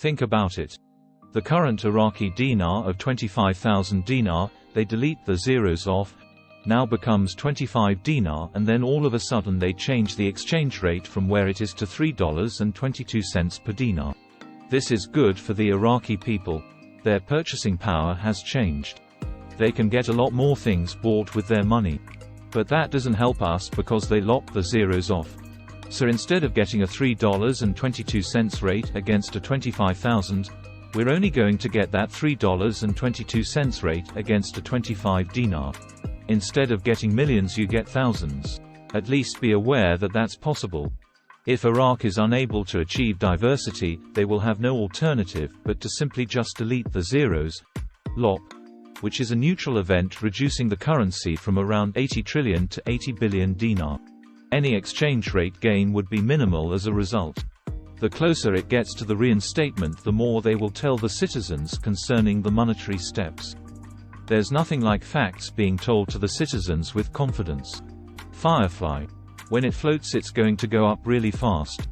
Think about it. The current Iraqi dinar of 25,000 dinar, they delete the zeros off, now becomes 25 dinar, and then all of a sudden they change the exchange rate from where it is to $3.22 per dinar. This is good for the Iraqi people. Their purchasing power has changed. They can get a lot more things bought with their money. But that doesn't help us because they lock the zeros off. So instead of getting a $3.22 rate against a 25,000, we're only going to get that $3.22 rate against a 25 dinar. Instead of getting millions, you get thousands. At least be aware that that's possible. If Iraq is unable to achieve diversity, they will have no alternative but to simply just delete the zeros, LOP, which is a neutral event reducing the currency from around 80 trillion to 80 billion dinar. Any exchange rate gain would be minimal as a result. The closer it gets to the reinstatement, the more they will tell the citizens concerning the monetary steps. There's nothing like facts being told to the citizens with confidence. Firefly. When it floats, it's going to go up really fast.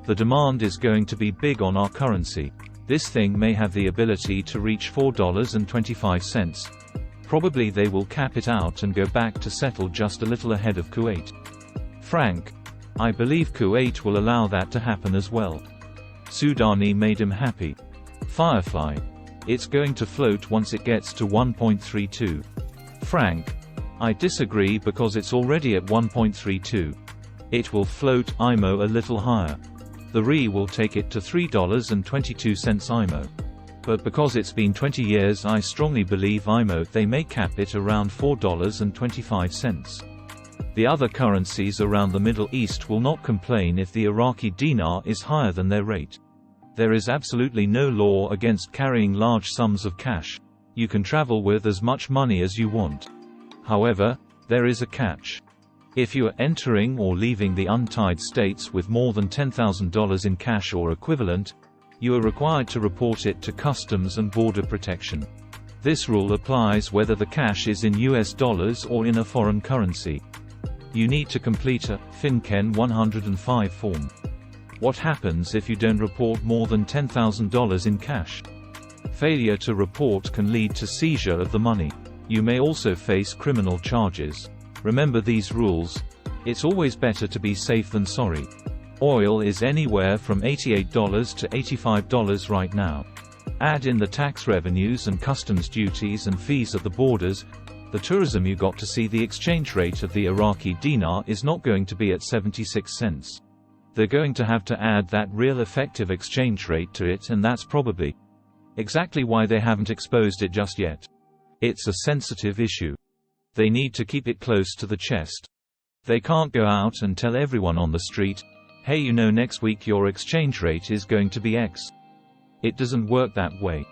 The demand is going to be big on our currency. This thing may have the ability to reach $4.25. Probably they will cap it out and go back to settle just a little ahead of Kuwait. Frank. I believe Kuwait will allow that to happen as well. Sudani made him happy. Firefly. It's going to float once it gets to 1.32. Frank. I disagree because it's already at 1.32. It will float IMO a little higher. The RE will take it to $3.22 IMO. But because it's been 20 years, I strongly believe IMO they may cap it around $4.25. The other currencies around the Middle East will not complain if the Iraqi dinar is higher than their rate. There is absolutely no law against carrying large sums of cash. You can travel with as much money as you want. However, there is a catch. If you are entering or leaving the untied states with more than $10,000 in cash or equivalent, you are required to report it to Customs and Border Protection. This rule applies whether the cash is in US dollars or in a foreign currency. You need to complete a FinCEN 105 form. What happens if you don't report more than $10,000 in cash? Failure to report can lead to seizure of the money. You may also face criminal charges. Remember these rules. It's always better to be safe than sorry. Oil is anywhere from $88 to $85 right now. Add in the tax revenues and customs duties and fees at the borders, the tourism you got to see the exchange rate of the Iraqi dinar is not going to be at 76 cents. They're going to have to add that real effective exchange rate to it, and that's probably exactly why they haven't exposed it just yet. It's a sensitive issue. They need to keep it close to the chest. They can't go out and tell everyone on the street, hey, you know, next week your exchange rate is going to be X. It doesn't work that way.